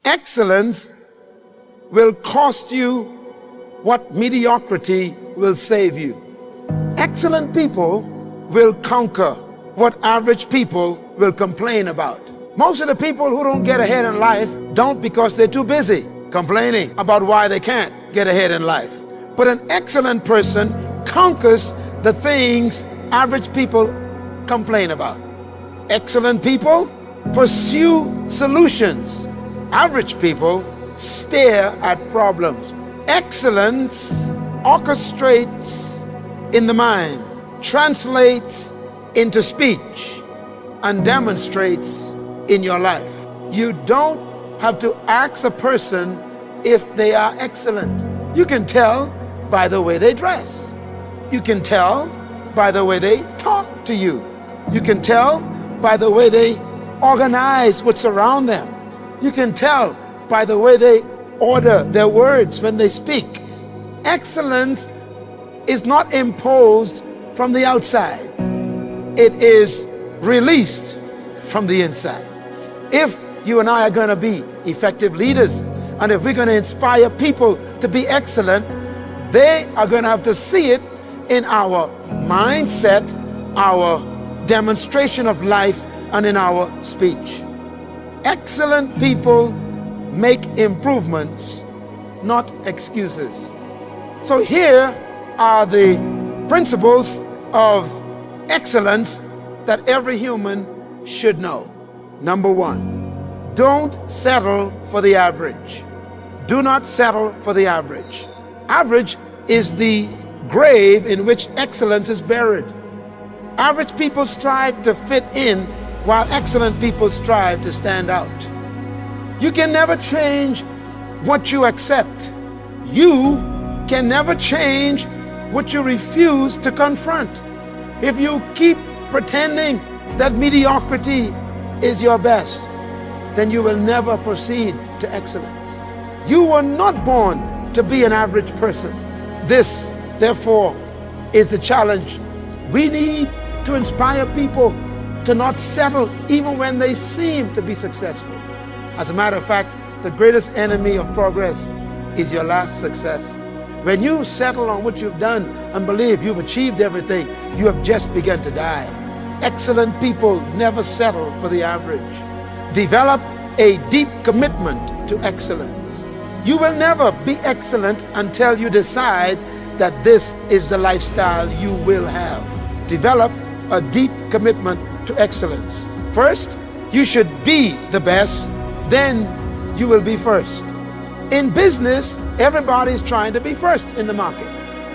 Excellence will cost you what mediocrity will save you. Excellent people will conquer what average people will complain about. Most of the people who don't get ahead in life don't because they're too busy complaining about why they can't get ahead in life. But an excellent person conquers the things average people complain about. Excellent people pursue solutions. Average people stare at problems. Excellence orchestrates in the mind, translates into speech, and demonstrates in your life. You don't have to ask a person if they are excellent. You can tell by the way they dress. You can tell by the way they talk to you. You can tell by the way they organize what's around them. You can tell by the way they order their words when they speak. Excellence is not imposed from the outside. It is released from the inside. If you and I are going to be effective leaders, and if we're going to inspire people to be excellent, they are going to have to see it in our mindset, our demonstration of life, and in our speech. Excellent people make improvements, not excuses. So here are the principles of excellence that every human should know. Number one, don't settle for the average. Do not settle for the average. Average is the grave in which excellence is buried. Average people strive to fit in, while excellent people strive to stand out. You can never change what you accept. You can never change what you refuse to confront. If you keep pretending that mediocrity is your best, then you will never proceed to excellence. You were not born to be an average person. This, therefore, is the challenge. We need to inspire people to not settle even when they seem to be successful. As a matter of fact, the greatest enemy of progress is your last success. When you settle on what you've done and believe you've achieved everything, you have just begun to die. Excellent people never settle for the average. Develop a deep commitment to excellence. You will never be excellent until you decide that this is the lifestyle you will have. Develop a deep commitment to excellence. First, you should be the best, then you will be first. In business, everybody's trying to be first in the market,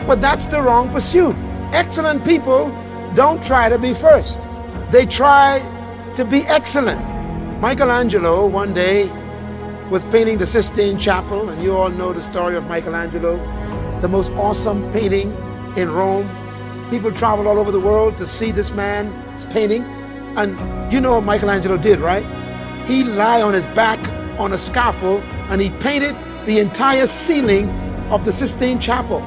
but that's the wrong pursuit. Excellent people don't try to be first. They try to be excellent. Michelangelo one day was painting the Sistine Chapel, and you all know the story of Michelangelo, the most awesome painting in Rome. People travel all over the world to see this man's painting. And you know what Michelangelo did, right? He lay on his back on a scaffold and he painted the entire ceiling of the Sistine Chapel.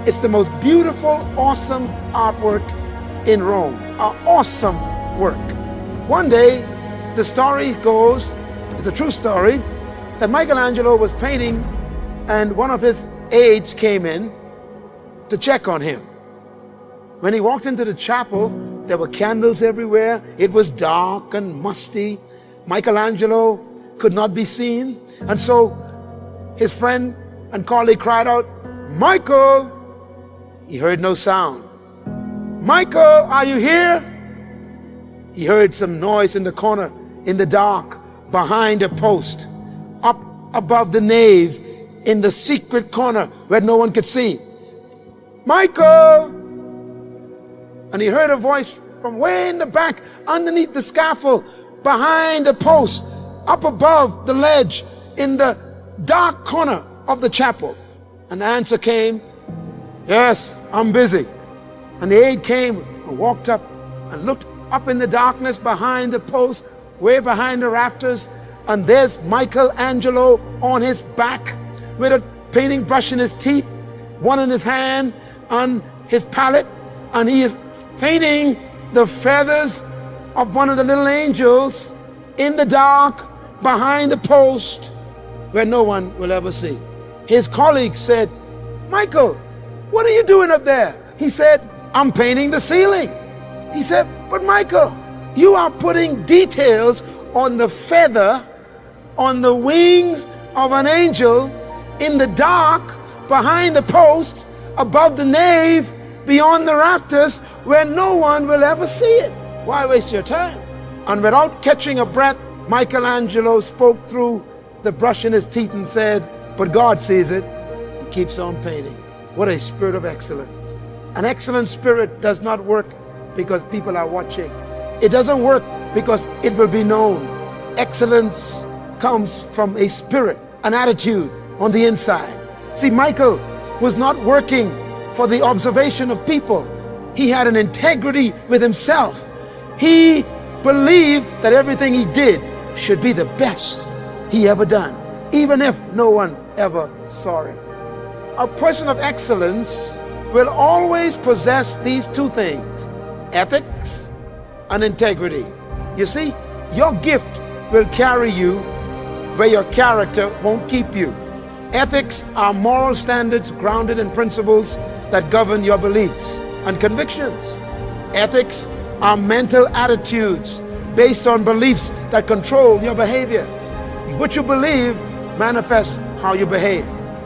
It's the most beautiful, awesome artwork in Rome. An awesome work. One day, the story goes, it's a true story, that Michelangelo was painting and one of his aides came in to check on him. When he walked into the chapel, there were candles everywhere. It was dark and musty. Michelangelo could not be seen. And so his friend and colleague cried out, "Michael!" He heard no sound. "Michael, are you here?" He heard some noise in the corner, in the dark, behind a post, up above the nave, in the secret corner where no one could see. "Michael!" And he heard a voice from way in the back, underneath the scaffold, behind the post, up above the ledge, in the dark corner of the chapel. And the answer came, "Yes, I'm busy." And the aide came and walked up and looked up in the darkness behind the post, way behind the rafters, and there's Michelangelo on his back with a painting brush in his teeth, one in his hand on his palette, and he is painting the feathers of one of the little angels in the dark behind the post. where no one will ever see. His colleagues said, "Michael, what are you doing up there?" He said, "I'm painting the ceiling." He said, "But Michael, you are putting details on the feather, on the wings of an angel, in the dark, behind the post, above the nave, beyond the rafters, where no one will ever see it. Why waste your time?" And without catching a breath, Michelangelo spoke through the brush in his teeth and said, "But God sees it." He keeps on painting. What a spirit of excellence. An excellent spirit does not work because people are watching. It doesn't work because it will be known. Excellence comes from a spirit, an attitude on the inside. See, Michael was not working for the observation of people. He had an integrity with himself. He believed that everything he did should be the best he ever done, even if no one ever saw it. A person of excellence will always possess these two things: ethics and integrity. You see, your gift will carry you where your character won't keep you. Ethics are moral standards grounded in principles that govern your beliefs and convictions. Ethics are mental attitudes based on beliefs that control your behavior. What you believe manifests how you behave.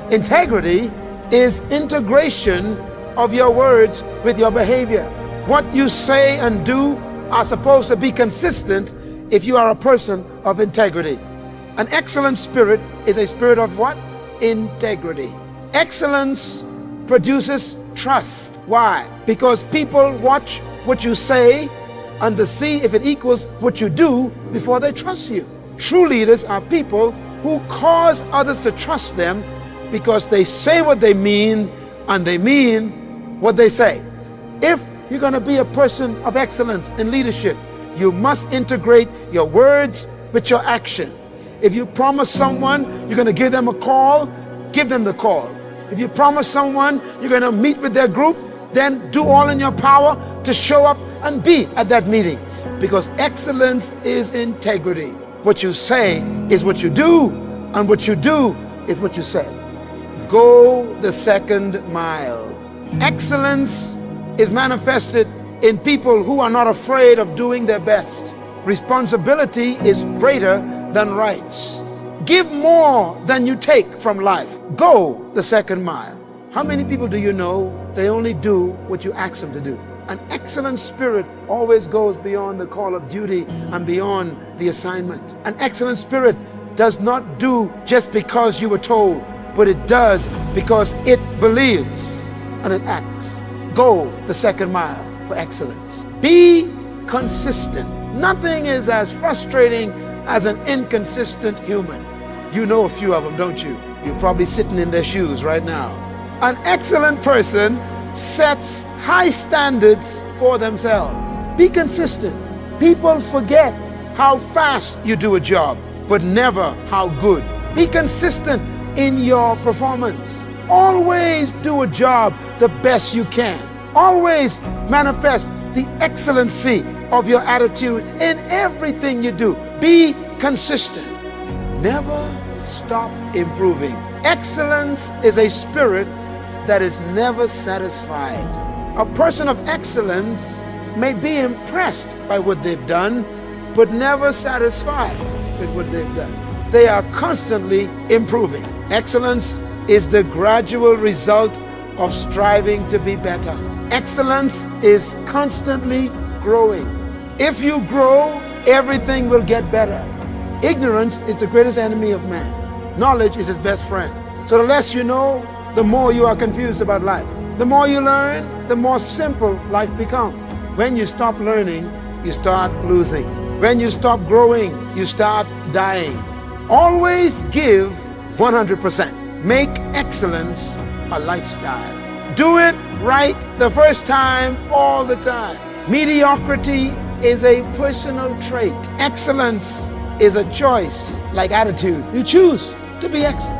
Integrity is integration of your words with your behavior. What you say and do are supposed to be consistent if you are a person of integrity. An excellent spirit is a spirit of what? Integrity. Excellence produces trust. Why? Because people watch what you say and to see if it equals what you do before they trust you. True leaders are people who cause others to trust them because they say what they mean and they mean what they say. If you're going to be a person of excellence in leadership, you must integrate your words with your action. If you promise someone you're going to give them a call, give them the call. If you promise someone you're going to meet with their group, then do all in your power to show up and be at that meeting. Because excellence is integrity. What you say is what you do, and what you do is what you say. Go the second mile. Excellence is manifested in people who are not afraid of doing their best. Responsibility is greater than rights. Give more than you take from life. Go the second mile. How many people do you know they only do what you ask them to do? An excellent spirit always goes beyond the call of duty and beyond the assignment. An excellent spirit does not do just because you were told, but it does because it believes and it acts. Go the second mile for excellence. Be consistent. Nothing is as frustrating as an inconsistent human. You know a few of them, don't you? You're probably sitting in their shoes right now. An excellent person sets high standards for themselves. Be consistent. People forget how fast you do a job, but never how good. Be consistent in your performance. Always do a job the best you can. Always manifest the excellency of your attitude in everything you do. Be consistent. Never stop improving. Excellence is a spirit that is never satisfied. A person of excellence may be impressed by what they've done, but never satisfied with what they've done. They are constantly improving. Excellence is the gradual result of striving to be better. Excellence is constantly growing. If you grow, everything will get better. Ignorance is the greatest enemy of man. Knowledge is his best friend. So the less you know, the more you are confused about life. The more you learn, the more simple life becomes. When you stop learning, you start losing. When you stop growing, you start dying. Always give 100%. Make excellence a lifestyle. Do it right the first time, all the time. Mediocrity is a personal trait. Excellence is a choice, like attitude. You choose to be excellent.